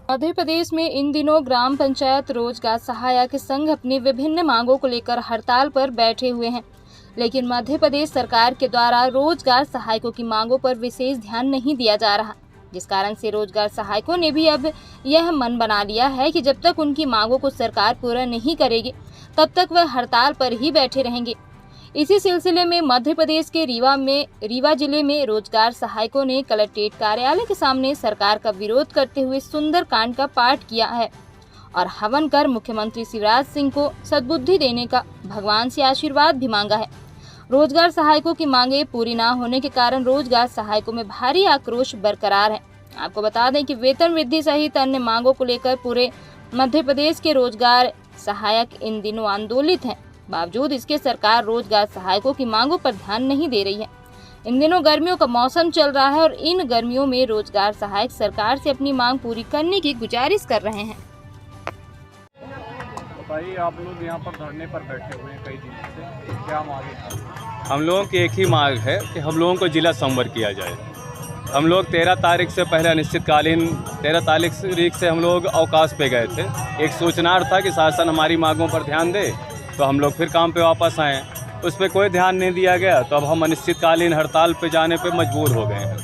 मध्य प्रदेश में इन दिनों ग्राम पंचायत रोजगार सहायक संघ अपनी विभिन्न मांगों को लेकर हड़ताल पर बैठे हुए हैं, लेकिन मध्य प्रदेश सरकार के द्वारा रोजगार सहायकों की मांगों पर विशेष ध्यान नहीं दिया जा रहा, जिस कारण से रोजगार सहायकों ने भी अब यह मन बना लिया है कि जब तक उनकी मांगों को सरकार पूरा नहीं करेगी तब तक वह हड़ताल पर ही बैठे रहेंगे। इसी सिलसिले में मध्य प्रदेश के रीवा जिले में रोजगार सहायकों ने कलेक्ट्रेट कार्यालय के सामने सरकार का विरोध करते हुए सुंदर कांड का पाठ किया है और हवन कर मुख्यमंत्री शिवराज सिंह को सद्बुद्धि देने का भगवान से आशीर्वाद भी मांगा है। रोजगार सहायकों की मांगे पूरी न होने के कारण रोजगार सहायकों में भारी आक्रोश बरकरार है। आपको बता दें कि वेतन वृद्धि सहित अन्य मांगों को लेकर पूरे मध्य प्रदेश के रोजगार सहायक इन दिनों आंदोलित हैं। बावजूद इसके सरकार रोजगार सहायकों की मांगों पर ध्यान नहीं दे रही है। इन दिनों गर्मियों का मौसम चल रहा है और इन गर्मियों में रोजगार सहायक सरकार से अपनी मांग पूरी करने की गुजारिश कर रहे हैं। बताइए, आप लोग यहाँ पर धरने पर बैठे हुए हैं कई दिनों से, क्या मांग है? हम लोगों की एक ही मांग है कि हम लोगों को जिला संवर्ग किया जाए। हम लोग 13 तारीख से पहले अनिश्चितकालीन 13 तारीख से हम लोग अवकाश पे गए थे। एक सूचना था कि शासन हमारी मांगों पर ध्यान दे, तो हम लोग फिर काम पे वापस आए। उस पर कोई ध्यान नहीं दिया गया, तो अब हम अनिश्चितकालीन हड़ताल पे जाने पे मजबूर हो गए हैं।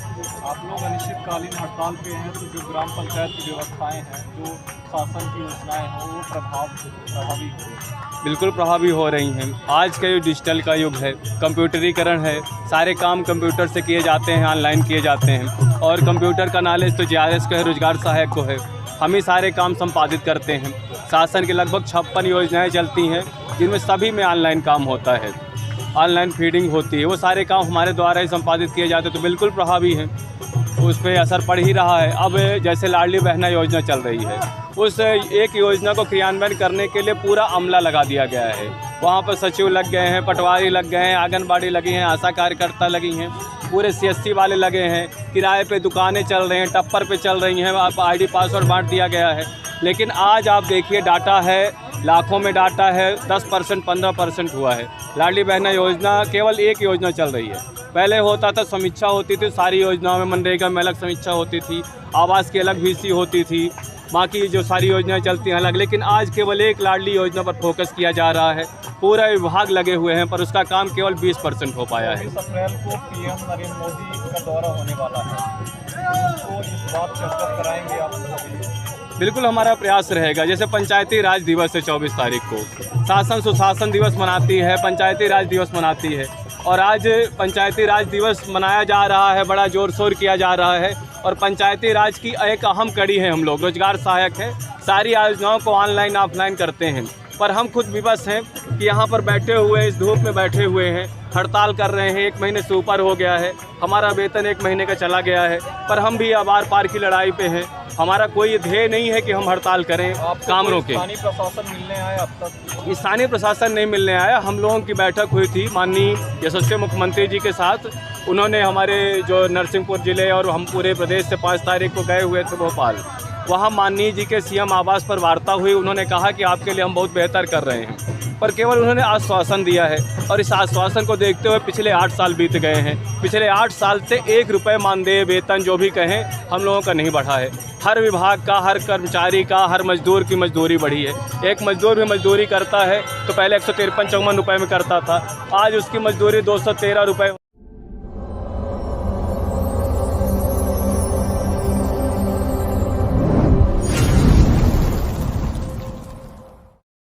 आप लोग अनिश्चितकालीन हड़ताल पे हैं, तो जो ग्राम पंचायत की व्यवस्थाएं हैं, जो शासन की योजनाएं हैं, वो प्रभावी हो रही हैं? बिल्कुल प्रभावी हो रही हैं। आज का युग डिजिटल का युग है, कंप्यूटरीकरण है, सारे काम कंप्यूटर से किए जाते हैं, ऑनलाइन किए जाते हैं। और कंप्यूटर का नॉलेज तो JRS को है, रोजगार सहायक को है। हम ही सारे काम संपादित करते हैं। शासन की लगभग 56 योजनाएं चलती हैं, जिनमें सभी में ऑनलाइन काम होता है, ऑनलाइन फीडिंग होती है। वो सारे काम हमारे द्वारा ही संपादित किए जाते हैं, तो बिल्कुल प्रभावी हैं। उस पर असर पड़ ही रहा है। अब जैसे लाडली बहना योजना चल रही है, उस एक योजना को क्रियान्वयन करने के लिए पूरा अमला लगा दिया गया है। वहाँ पर सचिव लग गए हैं, पटवारी लग गए हैं, आंगनबाड़ी लगी हैं, आशा कार्यकर्ता लगी हैं, पूरे CSC वाले लगे हैं, किराए पे दुकानें चल रही हैं, टप्पर पे चल रही हैं, ID पासवर्ड बांट दिया गया है। लेकिन आज आप देखिए, डाटा है, लाखों में डाटा है, 10% 15% हुआ है। लाडली बहना योजना केवल एक योजना चल रही है। पहले होता था, समीक्षा होती थी सारी योजनाओं में, मनरेगा में अलग समीक्षा होती थी, आवास की अलग VC होती थी, बाकी जो सारी योजनाएं चलती हैं अलग। लेकिन आज केवल एक लाडली योजना पर फोकस किया जा रहा है। पूरा विभाग लगे हुए हैं, पर उसका काम केवल 20% हो पाया है। 20 अप्रैल को PM नरेंद्र मोदी का दौरा होने वाला है, उनको इस बात से अवगत कराएंगे आप? बिल्कुल, हमारा प्रयास रहेगा। जैसे पंचायती राज दिवस है 24 तारीख को, शासन सुशासन दिवस मनाती है, पंचायती राज दिवस मनाती है, और आज पंचायती राज दिवस मनाया जा रहा है, बड़ा जोर शोर किया जा रहा है। और पंचायती राज की एक अहम कड़ी है, हम लोग रोजगार सहायक हैं, सारी योजनाओं को ऑनलाइन ऑफलाइन करते हैं। पर हम खुद विवश हैं कि यहाँ पर बैठे हुए, इस धूप में बैठे हुए हैं, हड़ताल कर रहे हैं। 1 महीने से ऊपर हो गया है, हमारा वेतन 1 महीने का चला गया है, पर हम भी अब आर पार की लड़ाई पे हैं। हमारा कोई ध्येय नहीं है कि हम हड़ताल करें, काम रोकें। स्थानीय प्रशासन मिलने आया? अब तक स्थानीय प्रशासन नहीं मिलने आया। हम लोगों की बैठक हुई थी माननीय यशस्वी मुख्यमंत्री जी के साथ। उन्होंने हमारे जो नरसिंहपुर ज़िले और हम पूरे प्रदेश से 5 तारीख को गए हुए थे भोपाल, वहाँ माननीय जी के CM आवास पर वार्ता हुई। उन्होंने कहा कि आपके लिए हम बहुत बेहतर कर रहे हैं, पर केवल उन्होंने आश्वासन दिया है। और इस आश्वासन को देखते हुए पिछले 8 साल बीत गए हैं। पिछले 8 साल से 1 रुपये मानदेय, वेतन जो भी कहें, हम लोगों का नहीं बढ़ा है। हर विभाग का, हर कर्मचारी का, हर मजदूर की मजदूरी बढ़ी है। एक मजदूर भी मजदूरी करता है तो पहले 153-54 रुपये में करता था, आज उसकी मजदूरी 213 रुपये